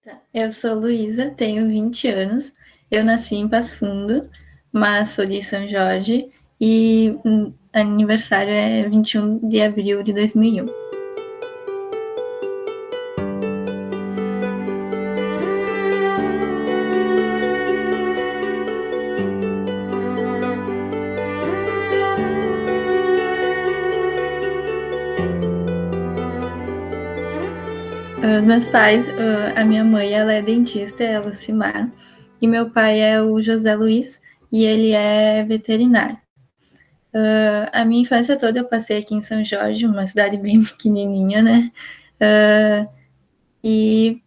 Tá. Eu sou Luísa, tenho 20 anos. Eu nasci em Passo Fundo, mas sou de São Jorge e aniversário é 21 de abril de 2001. Meus pais, a minha mãe ela é dentista, é a Lucimar, e meu pai é o José Luiz e ele é veterinário. A minha infância toda eu passei aqui em São Jorge, uma cidade bem pequenininha, né? E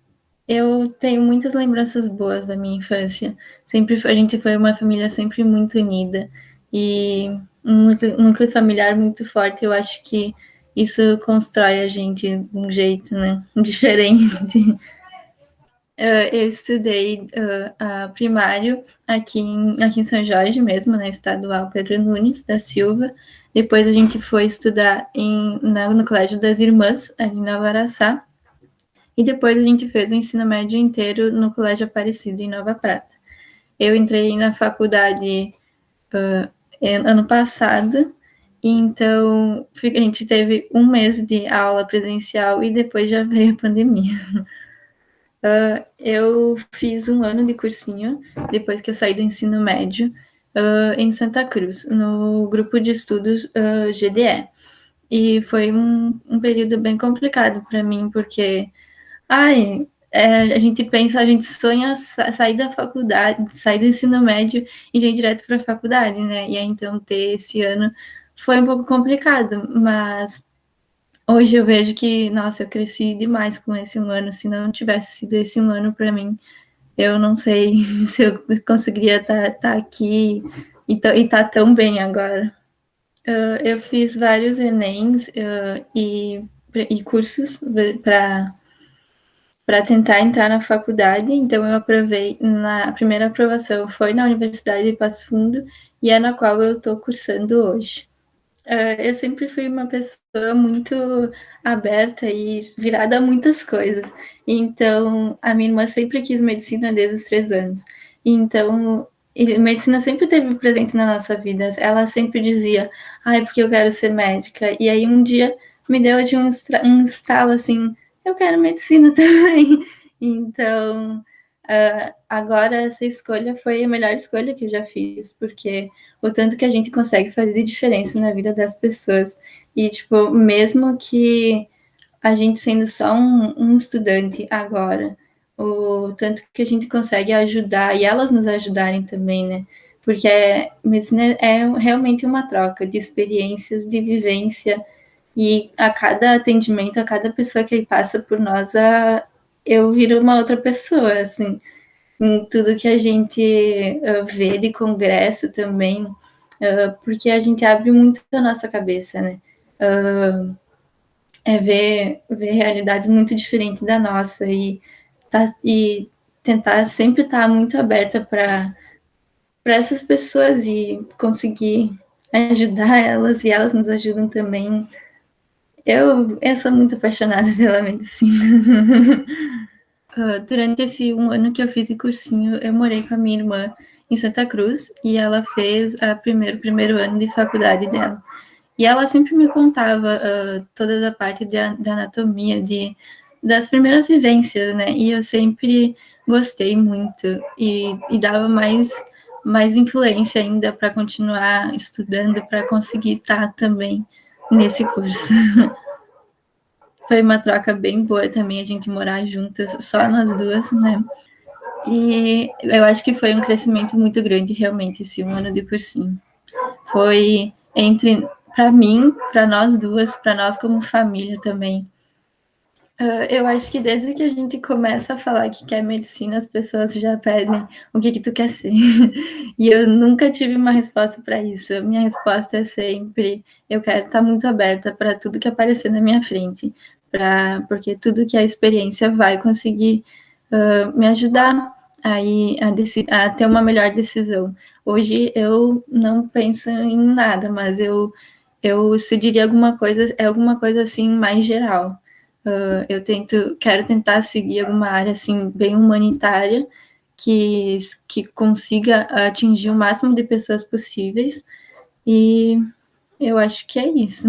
eu tenho muitas lembranças boas da minha infância. Sempre a gente foi uma família sempre muito unida e um núcleo familiar muito forte. Eu acho que isso constrói a gente de um jeito, né, diferente. Eu estudei primário aqui em São Jorge mesmo, na Estadual Pedro Nunes da Silva. Depois a gente foi estudar no Colégio das Irmãs, ali na Varaçá. E depois a gente fez o ensino médio inteiro no Colégio Aparecido, em Nova Prata. Eu entrei na faculdade ano passado, então a gente teve um mês de aula presencial e depois já veio a pandemia. Eu fiz um ano de cursinho, depois que eu saí do ensino médio, em Santa Cruz, no grupo de estudos GDE. E foi um período bem complicado para mim, porque a gente pensa, a gente sonha sair da faculdade, sair do ensino médio e já ir direto para a faculdade, né? E aí, então, ter esse ano foi um pouco complicado, mas hoje eu vejo que, nossa, eu cresci demais com esse um ano. Se não tivesse sido esse um ano para mim, eu não sei se eu conseguiria estar aqui e tá tão bem agora. Eu fiz vários Enems e cursos para tentar entrar na faculdade, então eu aprovei, a primeira aprovação foi na Universidade de Passo Fundo, e é na qual eu estou cursando hoje. Eu sempre fui uma pessoa muito aberta e virada a muitas coisas. Então, a minha irmã sempre quis medicina desde os 3 anos. Então, medicina sempre teve presente na nossa vida. Ela sempre dizia, porque eu quero ser médica. E aí, um dia, me deu de um estalo assim, eu quero medicina também. Então, agora essa escolha foi a melhor escolha que eu já fiz, porque o tanto que a gente consegue fazer de diferença na vida das pessoas. E, tipo, mesmo que a gente sendo só um estudante agora, o tanto que a gente consegue ajudar e elas nos ajudarem também, né? Porque medicina é realmente uma troca de experiências, de vivência, e a cada atendimento, a cada pessoa que passa por nós, eu viro uma outra pessoa, assim, em tudo que a gente vê de congresso também, porque a gente abre muito a nossa cabeça, né? Ver realidades muito diferentes da nossa e tentar sempre estar muito aberta para essas pessoas e conseguir ajudar elas e elas nos ajudam também. Eu sou muito apaixonada pela medicina. Durante esse um ano que eu fiz de cursinho, eu morei com a minha irmã em Santa Cruz e ela fez o primeiro ano de faculdade dela. E ela sempre me contava toda a parte da anatomia, das primeiras vivências, né? E eu sempre gostei muito e dava mais influência ainda para continuar estudando, para conseguir estar também nesse curso. Foi uma troca bem boa também a gente morar juntas, só nós duas, né? E eu acho que foi um crescimento muito grande, realmente, esse um ano de cursinho. Foi para mim, para nós duas, para nós como família também. Eu acho que desde que a gente começa a falar que quer medicina, as pessoas já pedem o que tu quer ser. E eu nunca tive uma resposta para isso. A minha resposta é sempre: eu quero estar muito aberta para tudo que aparecer na minha frente, porque tudo que a experiência vai conseguir me ajudar a ter uma melhor decisão. Hoje eu não penso em nada, mas eu decidiria alguma coisa, é alguma coisa assim mais geral. Eu quero tentar seguir alguma área assim bem humanitária que consiga atingir o máximo de pessoas possíveis, e eu acho que é isso.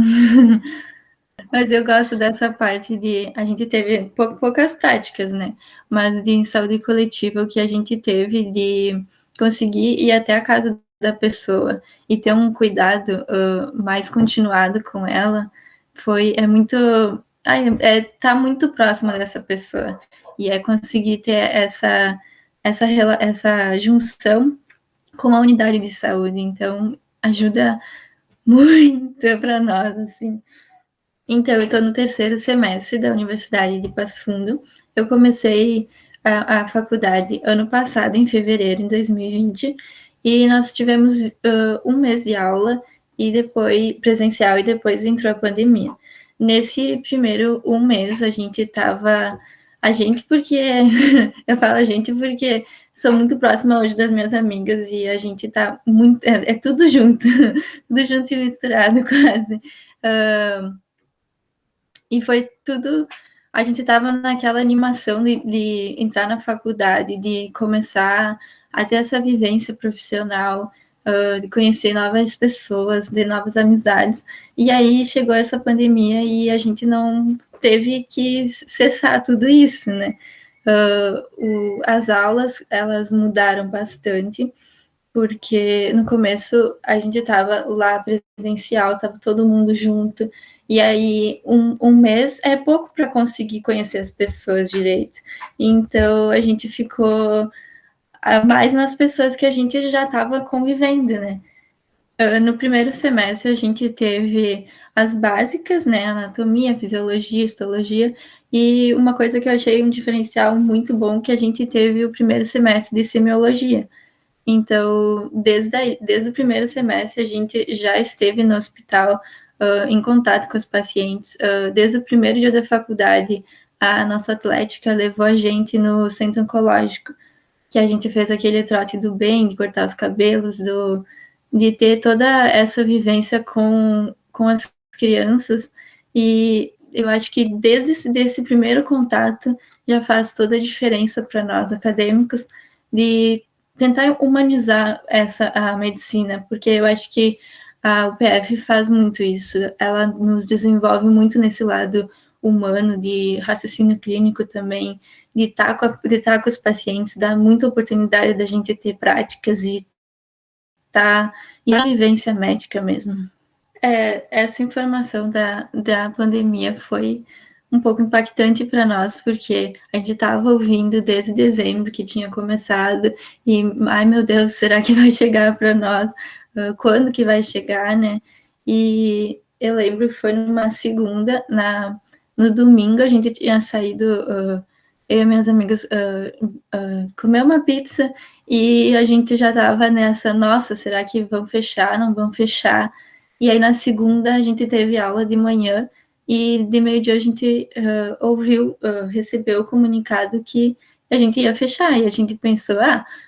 Mas eu gosto dessa parte de a gente teve poucas práticas, né? Mas de saúde coletiva, o que a gente teve de conseguir ir até a casa da pessoa e ter um cuidado mais continuado com ela é muito. Tá muito próximo dessa pessoa. E é conseguir ter essa junção com a unidade de saúde. Então, ajuda muito para nós, assim. Então, eu estou no terceiro semestre da Universidade de Passo Fundo. Eu comecei a faculdade ano passado, em fevereiro de 2020, e nós tivemos um mês de aula e depois presencial, e depois entrou a pandemia. Nesse primeiro um mês, a gente estava. A gente, porque. Eu falo a gente porque sou muito próxima hoje das minhas amigas e a gente tá muito. É tudo junto, tudo junto e misturado quase. E foi tudo. A gente estava naquela animação de entrar na faculdade, de começar a ter essa vivência profissional, de conhecer novas pessoas, de novas amizades. E aí chegou essa pandemia e a gente não teve que cessar tudo isso, né? As aulas, elas mudaram bastante, porque no começo a gente estava lá presencial, estava todo mundo junto, e aí um mês é pouco para conseguir conhecer as pessoas direito. Então a gente ficou mais nas pessoas que a gente já estava convivendo, né? No primeiro semestre a gente teve as básicas, né? Anatomia, fisiologia, histologia, e uma coisa que eu achei um diferencial muito bom, que a gente teve o primeiro semestre de semiologia. Então, desde o primeiro semestre, a gente já esteve no hospital, em contato com os pacientes. Desde o primeiro dia da faculdade, a nossa atlética levou a gente no centro oncológico, que a gente fez aquele trote do bem, de cortar os cabelos, de ter toda essa vivência com as crianças. E eu acho que desde esse primeiro contato já faz toda a diferença para nós acadêmicos, de tentar humanizar a medicina, porque eu acho que a UPF faz muito isso. Ela nos desenvolve muito nesse lado humano, de raciocínio clínico também, de estar com os pacientes, dá muita oportunidade da gente ter práticas e a vivência médica mesmo. Essa informação da pandemia foi um pouco impactante para nós, porque a gente estava ouvindo desde dezembro que tinha começado, e, ai meu Deus, será que vai chegar para nós? Quando que vai chegar, né? E eu lembro que foi numa segunda, no domingo a gente tinha saído, eu e minhas amigas, comer uma pizza, e a gente já estava nessa, nossa, será que vão fechar, não vão fechar? E aí na segunda a gente teve aula de manhã, e de meio-dia a gente recebeu o comunicado que a gente ia fechar, e a gente pensou,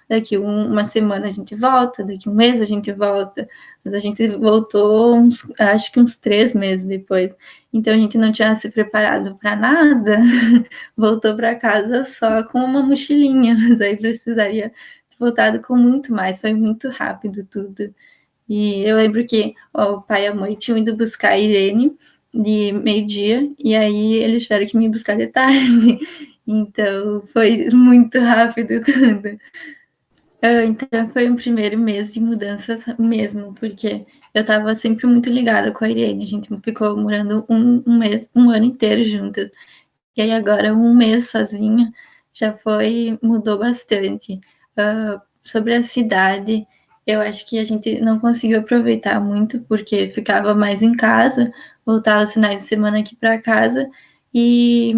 daqui uma semana a gente volta, daqui um mês a gente volta, mas a gente voltou acho que uns 3 meses depois, então a gente não tinha se preparado para nada, voltou para casa só com uma mochilinha, mas aí precisaria ter voltado com muito mais, foi muito rápido tudo. E eu lembro que o pai e a mãe tinham ido buscar a Irene de meio-dia, e aí eles tiveram que me buscar de tarde. Então foi muito rápido tudo. Então foi um primeiro mês de mudanças mesmo, porque eu estava sempre muito ligada com a Irene. A gente ficou morando um ano inteiro juntas. E aí agora um mês sozinha mudou bastante. Sobre a cidade, eu acho que a gente não conseguiu aproveitar muito, porque ficava mais em casa, voltava os finais de semana aqui para casa, e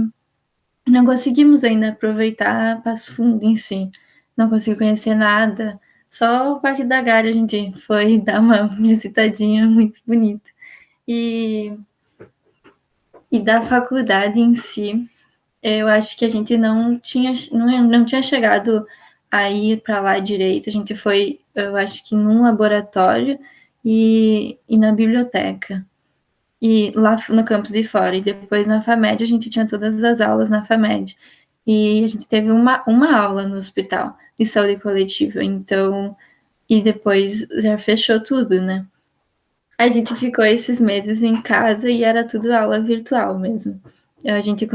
não conseguimos ainda aproveitar Passo Fundo em si. Não consegui conhecer nada, só o Parque da Galha a gente foi dar uma visitadinha muito bonita. E da faculdade em si, eu acho que a gente não tinha chegado a ir para lá direito. A gente foi, eu acho que num laboratório e na biblioteca. e lá no campus de fora, e depois na FAMED a gente tinha todas as aulas na FAMED. E a gente teve uma aula no hospital de saúde coletiva, então, e depois já fechou tudo, né? A gente ficou esses meses em casa e era tudo aula virtual mesmo. A gente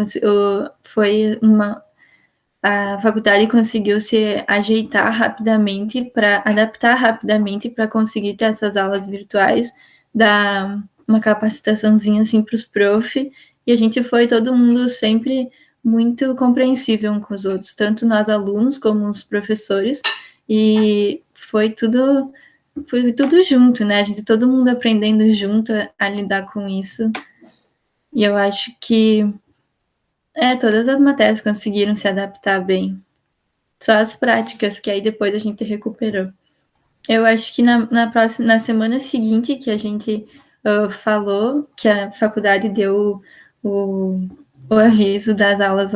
foi uma a faculdade conseguiu se ajeitar rapidamente para adaptar rapidamente para conseguir ter essas aulas virtuais, dar uma capacitaçãozinha assim para os prof, e a gente foi todo mundo sempre muito compreensível um com os outros, tanto nós alunos como os professores, e foi tudo junto, né? A gente todo mundo aprendendo junto a lidar com isso. E eu acho que todas as matérias conseguiram se adaptar bem. Só as práticas, que aí depois a gente recuperou. Eu acho que na semana seguinte que a gente falou, que a faculdade deu o aviso das aulas,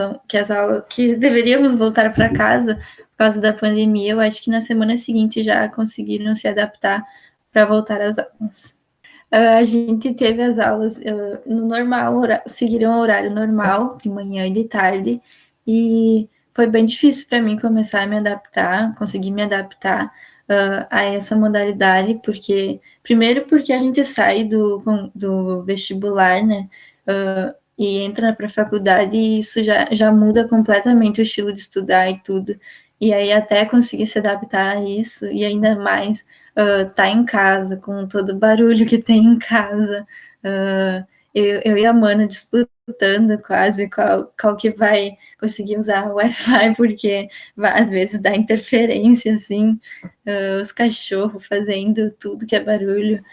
que deveríamos voltar para casa por causa da pandemia, eu acho que na semana seguinte já conseguiram se adaptar para voltar às aulas. A gente teve as aulas no normal, seguiram o horário normal, de manhã e de tarde, e foi bem difícil para mim começar a me adaptar, conseguir me adaptar a essa modalidade, primeiro porque a gente sai do vestibular, né, e entra para a faculdade e isso já muda completamente o estilo de estudar e tudo, e aí até conseguir se adaptar a isso, e ainda mais tá em casa, com todo o barulho que tem em casa, eu e a Mana disputando quase qual que vai conseguir usar o Wi-Fi, porque às vezes dá interferência, assim, os cachorros fazendo tudo que é barulho.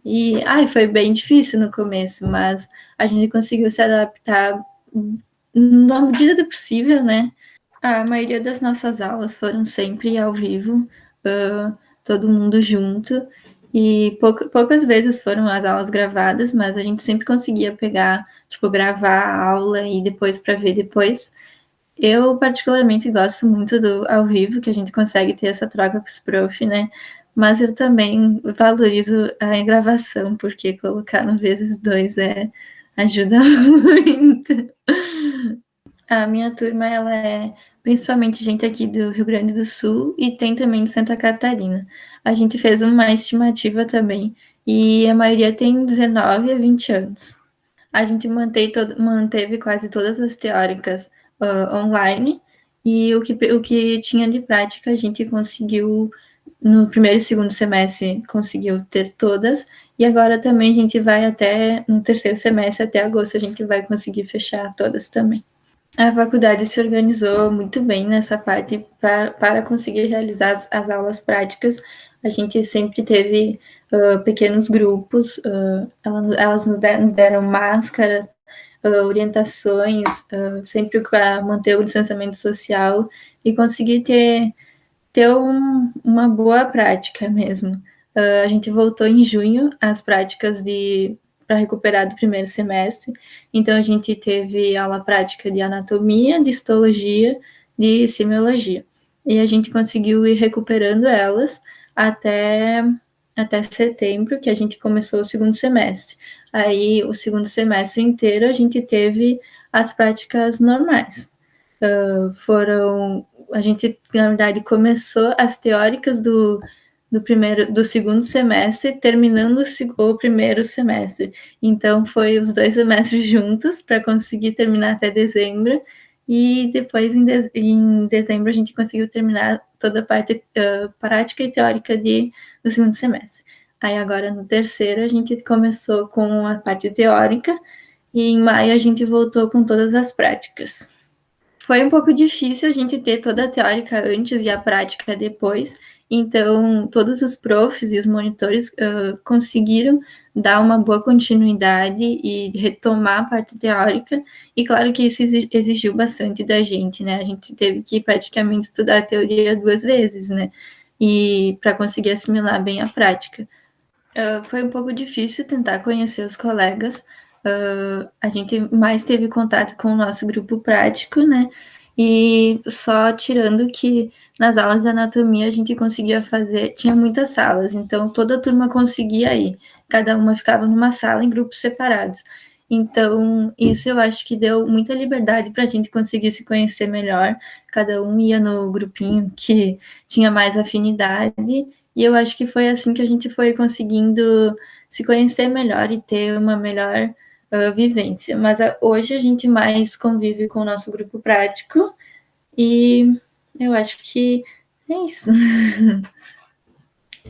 E foi bem difícil no começo, mas a gente conseguiu se adaptar na medida do possível, né? A maioria das nossas aulas foram sempre ao vivo, todo mundo junto, e poucas vezes foram as aulas gravadas, mas a gente sempre conseguia pegar, tipo, gravar a aula e depois para ver depois. Eu, particularmente, gosto muito do ao vivo, que a gente consegue ter essa troca com os prof, né? Mas eu também valorizo a gravação, porque colocar no vezes dois ajuda muito. A minha turma, ela é principalmente gente aqui do Rio Grande do Sul e tem também de Santa Catarina. A gente fez uma estimativa também e a maioria tem 19 a 20 anos. A gente manteve quase todas as teóricas online e o que tinha de prática a gente conseguiu no primeiro e segundo semestre conseguiu ter todas e agora também a gente vai até no terceiro semestre até agosto a gente vai conseguir fechar todas também. A faculdade se organizou muito bem nessa parte para conseguir realizar as aulas práticas. A gente sempre teve pequenos grupos, elas nos deram máscara, orientações, sempre para manter o distanciamento social e conseguir ter uma boa prática mesmo. A gente voltou em junho às práticas para recuperar do primeiro semestre. Então, a gente teve aula prática de anatomia, de histologia, de semiologia. E a gente conseguiu ir recuperando elas até setembro, que a gente começou o segundo semestre. Aí, o segundo semestre inteiro, a gente teve as práticas normais. A gente, na verdade, começou as teóricas do segundo semestre, terminando o primeiro semestre. Então, foi os 2 semestres juntos para conseguir terminar até dezembro. E depois, em dezembro, a gente conseguiu terminar toda a parte prática e teórica do segundo semestre. Aí, agora, no terceiro, a gente começou com a parte teórica. E em maio, a gente voltou com todas as práticas. Foi um pouco difícil a gente ter toda a teórica antes e a prática depois, então todos os profs e os monitores conseguiram dar uma boa continuidade e retomar a parte teórica, e claro que isso exigiu bastante da gente, né? A gente teve que praticamente estudar a teoria 2 vezes, né? E para conseguir assimilar bem a prática. Foi um pouco difícil tentar conhecer os colegas. A gente mais teve contato com o nosso grupo prático, né? E só tirando que nas aulas de anatomia a gente conseguia fazer, tinha muitas salas, então toda a turma conseguia ir. cada uma ficava numa sala em grupos separados. Então, isso eu acho que deu muita liberdade para a gente conseguir se conhecer melhor. Cada um ia no grupinho que tinha mais afinidade, e eu acho que foi assim que a gente foi conseguindo se conhecer melhor e ter uma melhor vivência. Mas hoje a gente mais convive com o nosso grupo prático, e eu acho que é isso.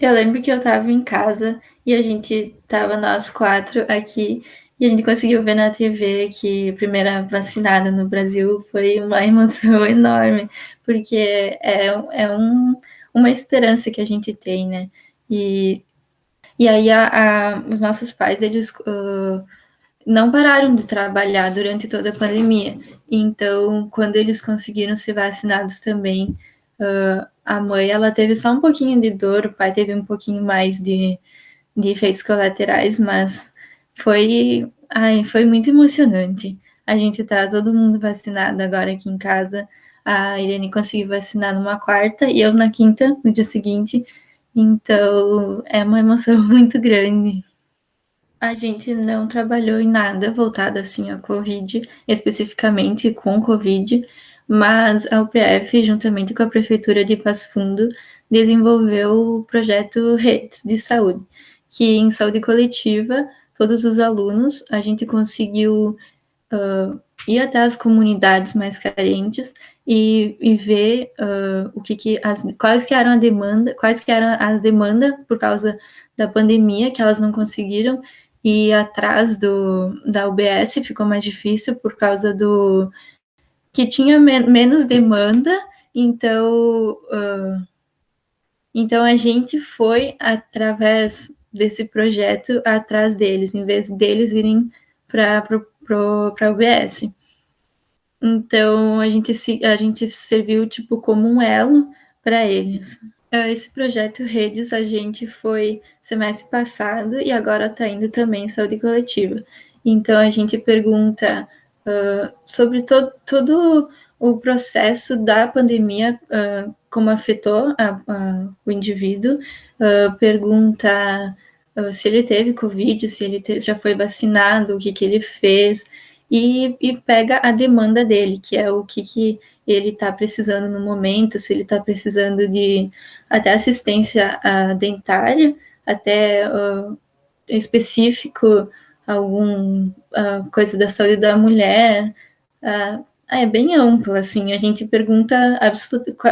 Eu lembro que eu estava em casa e a gente estava nós 4 aqui e a gente conseguiu ver na TV que a primeira vacinada no Brasil foi uma emoção enorme, porque é uma esperança que a gente tem, né? E aí os nossos pais, eles não pararam de trabalhar durante toda a pandemia. Então, quando eles conseguiram ser vacinados também, a mãe, ela teve só um pouquinho de dor, o pai teve um pouquinho mais de efeitos colaterais, mas foi muito emocionante. A gente tá todo mundo vacinado agora aqui em casa. A Irene conseguiu vacinar numa quarta e eu na quinta, no dia seguinte. Então, é uma emoção muito grande. A gente não trabalhou em nada voltado assim a Covid, especificamente com Covid, mas a UPF, juntamente com a Prefeitura de Passo Fundo, desenvolveu o projeto Redes de Saúde, que em saúde coletiva, todos os alunos, a gente conseguiu ir até as comunidades mais carentes e ver quais que eram as demandas por causa da pandemia, que elas não conseguiram ir atrás da UBS, ficou mais difícil por causa do que tinha menos demanda, então a gente foi através desse projeto atrás deles, em vez deles irem para a UBS. Então a gente serviu tipo como um elo para eles. Esse projeto Redes a gente foi semestre passado e agora está indo também em saúde coletiva. Então a gente pergunta sobre todo o processo da pandemia, como afetou o indivíduo, pergunta se ele teve Covid, se ele já foi vacinado, o que ele fez, e pega a demanda dele, que é o que ele está precisando no momento, se ele está precisando de até assistência dentária, até específico, algum coisa da saúde da mulher. É bem amplo, assim, a gente pergunta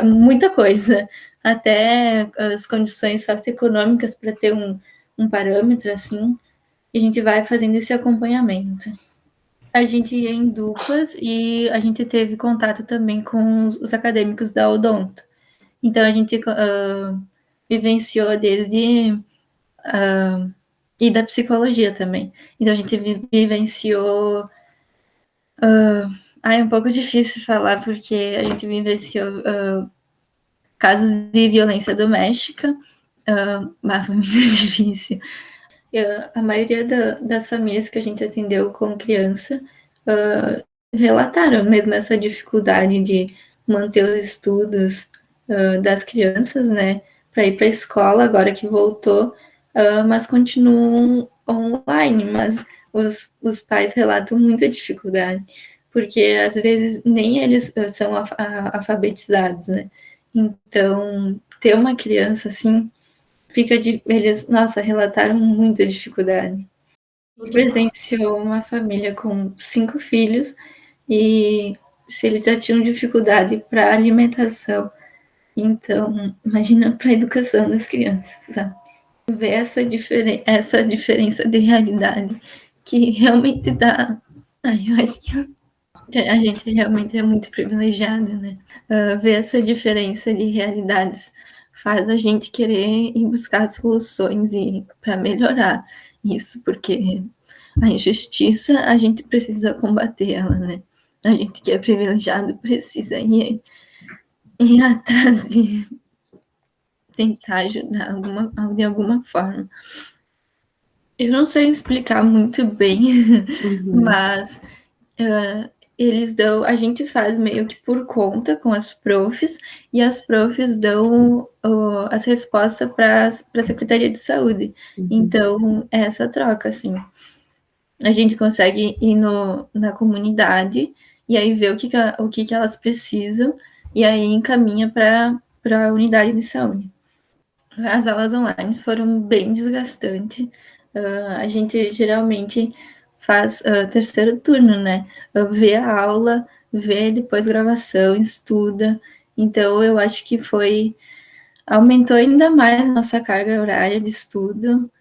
muita coisa, até as condições socioeconômicas para ter um parâmetro, assim, e a gente vai fazendo esse acompanhamento. A gente ia em duplas e a gente teve contato também com os acadêmicos da Odonto. Então a gente vivenciou desde e da psicologia também. Então a gente vivenciou. É um pouco difícil falar porque a gente vivenciou casos de violência doméstica. Foi muito difícil. A maioria das famílias que a gente atendeu como criança relataram mesmo essa dificuldade de manter os estudos das crianças, né, para ir para a escola agora que voltou, mas continuam online, mas os pais relatam muita dificuldade, porque às vezes nem eles são alfabetizados, né, então ter uma criança assim, eles, nossa, relataram muita dificuldade. Presenciou uma família com 5 filhos e se eles já tinham dificuldade para alimentação, então imagina para a educação das crianças, sabe? Ver essa diferença de realidade que realmente dá. Eu acho que a gente realmente é muito privilegiado, né? Ver essa diferença de realidades faz a gente querer ir buscar soluções e para melhorar isso, porque a injustiça a gente precisa combater ela, né? A gente que é privilegiado precisa ir atrás de tentar ajudar de alguma forma. Eu não sei explicar muito bem, mas eles dão, a gente faz meio que por conta com as profs, e as profs dão as respostas para a Secretaria de Saúde. Uhum. Então, é essa troca, assim. A gente consegue ir na comunidade e aí ver o que elas precisam e aí encaminha para a unidade de saúde. As aulas online foram bem desgastantes. A gente geralmente faz terceiro turno, né? Vê a aula, vê depois gravação, estuda. Então, eu acho que aumentou ainda mais nossa carga horária de estudo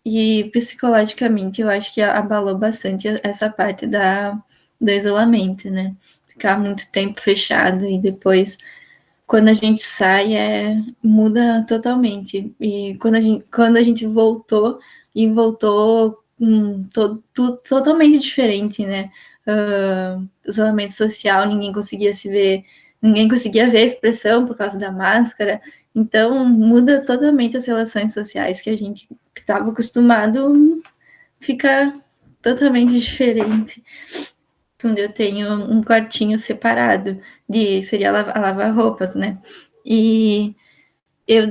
e psicologicamente eu acho que abalou bastante essa parte do isolamento, né? Ficar muito tempo fechado e depois quando a gente sai, muda totalmente. E quando a gente voltou, e voltou tudo totalmente diferente, né? Isolamento social, ninguém conseguia se ver, ninguém conseguia ver a expressão por causa da máscara. Então, muda totalmente as relações sociais que a gente estava acostumado, fica totalmente diferente. Onde eu tenho um quartinho separado seria a lavar roupas, né? E eu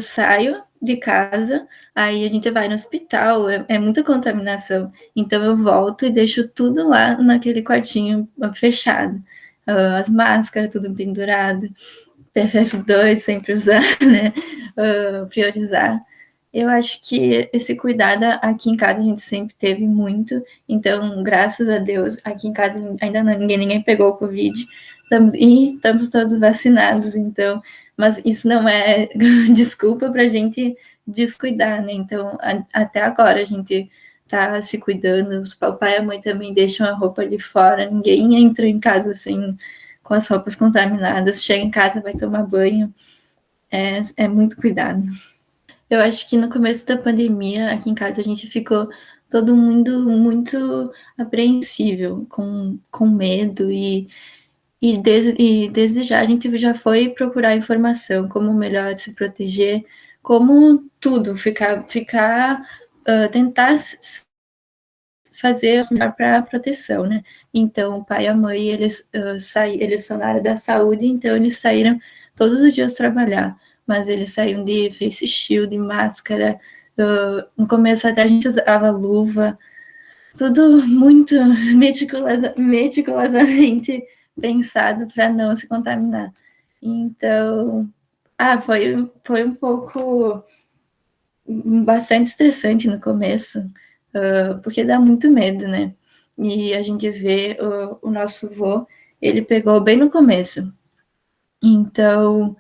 saio de casa, aí a gente vai no hospital, é muita contaminação. Então eu volto e deixo tudo lá naquele quartinho fechado. As máscaras, tudo pendurado, PFF2 sempre usar, né? Priorizar. Eu acho que esse cuidado aqui em casa a gente sempre teve muito, então, graças a Deus, aqui em casa ainda ninguém pegou o Covid, estamos todos vacinados, então, mas isso não é desculpa para a gente descuidar, né? Então, até agora a gente tá se cuidando, o pai e a mãe também deixam a roupa ali fora, ninguém entra em casa assim, com as roupas contaminadas, chega em casa, vai tomar banho, é muito cuidado. Eu acho que no começo da pandemia, aqui em casa, a gente ficou todo mundo muito apreensível, com medo, e desde já a gente já foi procurar informação, como melhor se proteger, como tudo, tentar fazer o melhor para a proteção, né? Então, o pai e a mãe, eles são na área da saúde, então eles saíram todos os dias trabalhar, mas eles saíam de face shield, de máscara, no começo até a gente usava luva, tudo muito meticulosamente pensado para não se contaminar. Então, foi um pouco bastante estressante no começo, porque dá muito medo, né? E a gente vê o nosso vô, ele pegou bem no começo. Então,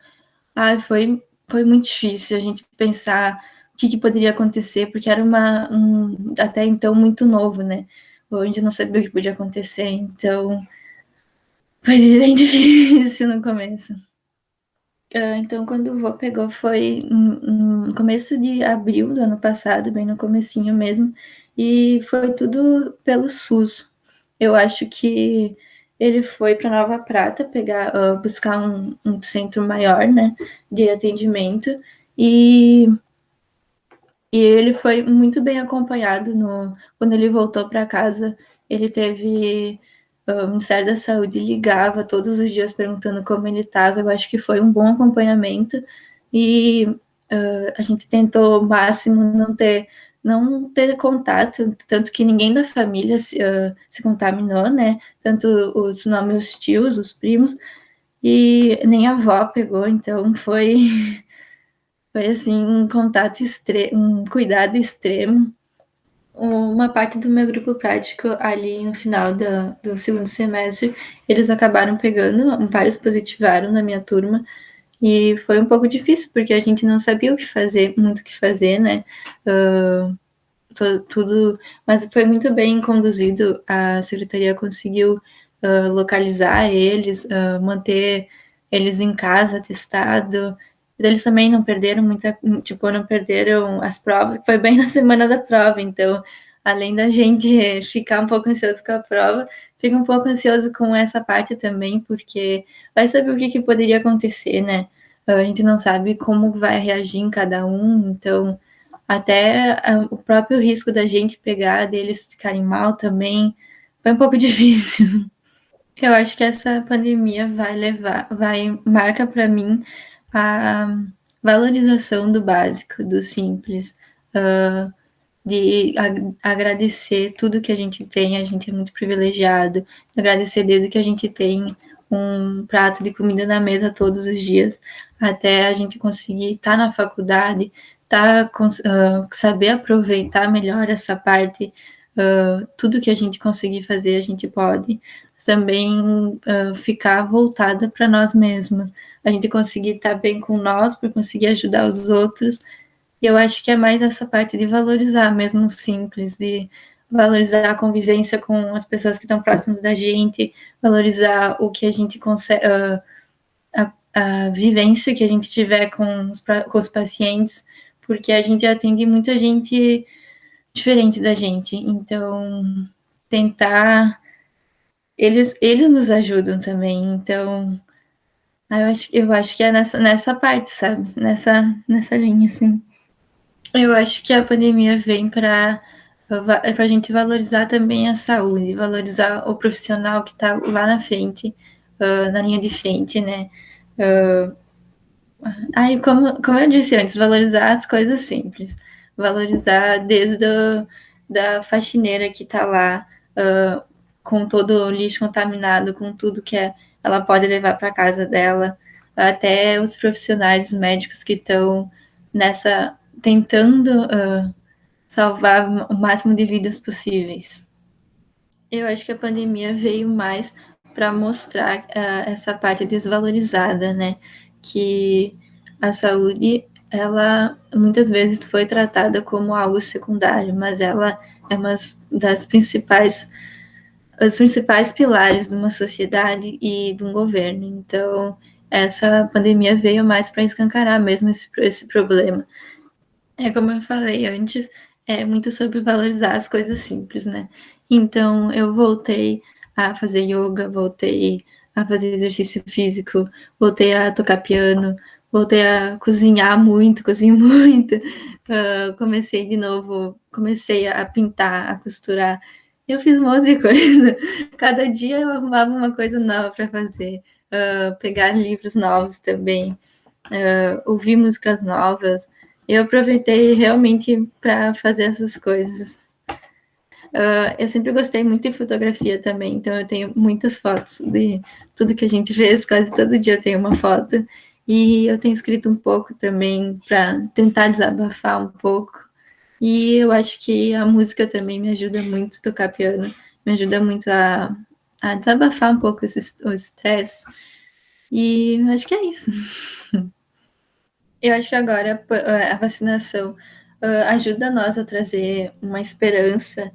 foi muito difícil a gente pensar o que poderia acontecer, porque era até então muito novo, né? A gente não sabia o que podia acontecer, então foi bem difícil no começo. Então, quando o vô pegou foi no começo de abril do ano passado, bem no comecinho mesmo, e foi tudo pelo SUS. Eu acho que ele foi para Nova Prata buscar um centro maior, né, de atendimento, e, e ele foi muito bem acompanhado quando ele voltou para casa. Ele teve o Ministério da Saúde ligava todos os dias perguntando como ele estava. Eu acho que foi um bom acompanhamento e a gente tentou ao máximo não ter contato, tanto que ninguém da família se contaminou, né? Tanto meus tios, os primos, e nem a avó pegou, então foi assim um contato extremo, um cuidado extremo. Uma parte do meu grupo prático ali no final do segundo semestre, eles acabaram pegando, vários positivaram na minha turma, e foi um pouco difícil, porque a gente não sabia muito o que fazer, né? Tudo, mas foi muito bem conduzido, a secretaria conseguiu localizar eles, manter eles em casa, testado. Eles também não perderam não perderam as provas, foi bem na semana da prova, então, além da gente ficar um pouco ansioso com a prova, fica um pouco ansioso com essa parte também, porque vai saber o que poderia acontecer, né? A gente não sabe como vai reagir em cada um, então até o próprio risco da gente pegar, deles ficarem mal também, foi um pouco difícil. Eu acho que essa pandemia marca para mim a valorização do básico, do simples, de agradecer tudo que a gente tem, a gente é muito privilegiado, agradecer desde que a gente tem um prato de comida na mesa todos os dias, até a gente conseguir estar na faculdade, saber aproveitar melhor essa parte, tudo que a gente conseguir fazer, a gente pode também ficar voltada para nós mesmos, a gente conseguir estar bem com nós, para conseguir ajudar os outros. E eu acho que é mais essa parte de valorizar, mesmo simples, de valorizar a convivência com as pessoas que estão próximas da gente, valorizar o que a gente consegue, a vivência que a gente tiver com os pacientes, porque a gente atende muita gente diferente da gente. Então, tentar. Eles nos ajudam também. Então, eu acho que é nessa parte, sabe? Nessa linha, assim. Eu acho que a pandemia vem para a gente valorizar também a saúde, valorizar o profissional que está lá na frente, na linha de frente, né? Aí, como eu disse antes, valorizar as coisas simples. Valorizar desde da faxineira que está lá, com todo o lixo contaminado, com tudo que ela pode levar para casa dela, até os profissionais, os médicos que estão nessa tentando salvar o máximo de vidas possíveis. Eu acho que a pandemia veio mais para mostrar essa parte desvalorizada, né? Que a saúde, ela muitas vezes foi tratada como algo secundário, mas ela é uma das principais, os principais pilares de uma sociedade e de um governo. Então, essa pandemia veio mais para escancarar mesmo esse problema. É como eu falei antes, é muito sobre valorizar as coisas simples, né? Então, eu voltei a fazer yoga, voltei a fazer exercício físico, voltei a tocar piano, voltei a cozinhar muito, cozinho muito. Comecei de novo, comecei a pintar, a costurar. Eu fiz um monte de coisa. Cada dia eu arrumava uma coisa nova para fazer. Pegar livros novos também, ouvir músicas novas. Eu aproveitei realmente para fazer essas coisas. Eu sempre gostei muito de fotografia também, então eu tenho muitas fotos de tudo que a gente fez, quase todo dia eu tenho uma foto. E eu tenho escrito um pouco também para tentar desabafar um pouco. E eu acho que a música também me ajuda muito, tocar piano, me ajuda muito a desabafar um pouco o estresse. E acho que é isso. Eu acho que agora a vacinação ajuda nós a trazer uma esperança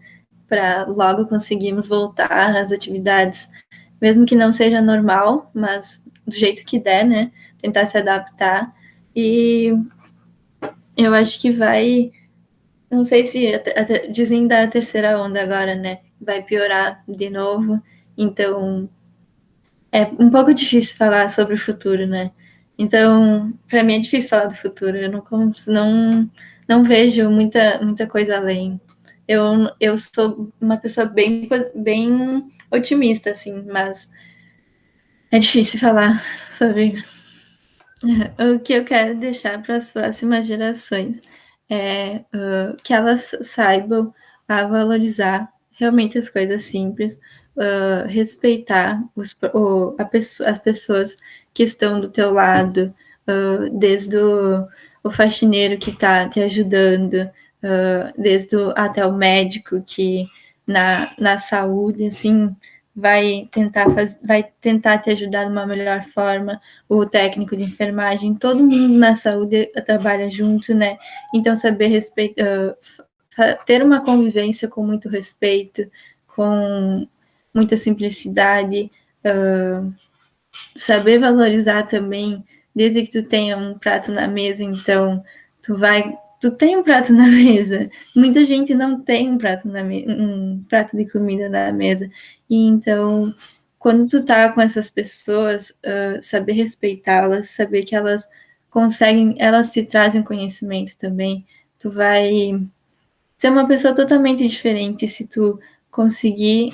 para logo conseguirmos voltar às atividades, mesmo que não seja normal, mas do jeito que der, né? Tentar se adaptar. E eu acho que vai. Não sei se dizem da terceira onda agora, né? Vai piorar de novo. Então, é um pouco difícil falar sobre o futuro, né? Então, para mim é difícil falar do futuro. Eu não vejo muita coisa além. Eu sou uma pessoa bem otimista, assim, mas é difícil falar sobre o que eu quero deixar para as próximas gerações é que elas saibam a valorizar realmente as coisas simples, respeitar as pessoas que estão do teu lado, desde o faxineiro que está te ajudando, até o médico que na saúde, assim, vai tentar te ajudar de uma melhor forma, o técnico de enfermagem, todo mundo na saúde trabalha junto, né? Então, saber respeitar, ter uma convivência com muito respeito, com muita simplicidade, saber valorizar também, desde que tu tenha um prato na mesa, então tu tem um prato na mesa. Muita gente não tem um prato de comida na mesa. E então, quando tu tá com essas pessoas, saber respeitá-las, saber que elas te trazem conhecimento também. Tu vai ser uma pessoa totalmente diferente se tu conseguir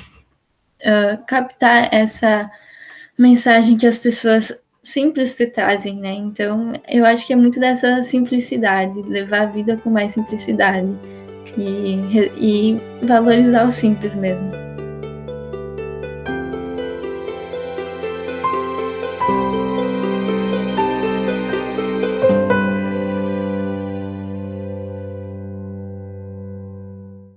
captar essa mensagem que as pessoas sempre se trazem, né? Então, eu acho que é muito dessa simplicidade, levar a vida com mais simplicidade e valorizar o simples mesmo.